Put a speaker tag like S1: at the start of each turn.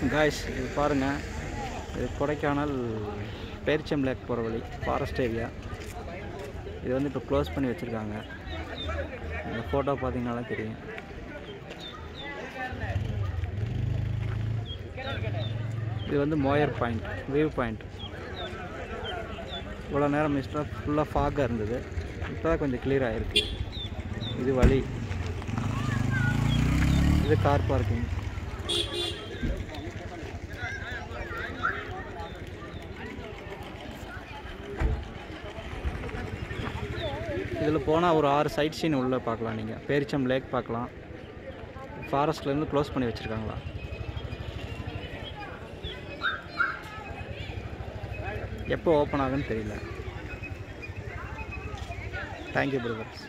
S1: Guys இது பாருங்கள், இது கொடைக்கானல் பேரிச்சம் லேக் போகிற வழி, ஃபாரஸ்ட் ஏரியா. இது வந்து இப்போ க்ளோஸ் பண்ணி வச்சுருக்காங்க. இந்த ஃபோட்டோ பார்த்தீங்கன்னாலே தெரியும். இது வந்து மோயர் பாயிண்ட், வியூ பாயிண்ட். இவ்வளோ நேரம் மிஸ்டாக ஃபுல்லாக ஃபாகாக இருந்தது, இப்போ தான் கொஞ்சம் கிளியர் ஆகிருக்கு. இது வழி, இது கார் பார்க்கிங். இதில் போனால் ஒரு 6 சைட் சீன் உள்ளே பார்க்கலாம். நீங்கள் பேரிச்சம் லேக் பார்க்கலாம். ஃபாரஸ்ட்லேருந்து க்ளோஸ் பண்ணி வச்சுருக்காங்களா. எப்போ ஓப்பன் ஆகுன்னு தெரியல. Thank you brothers.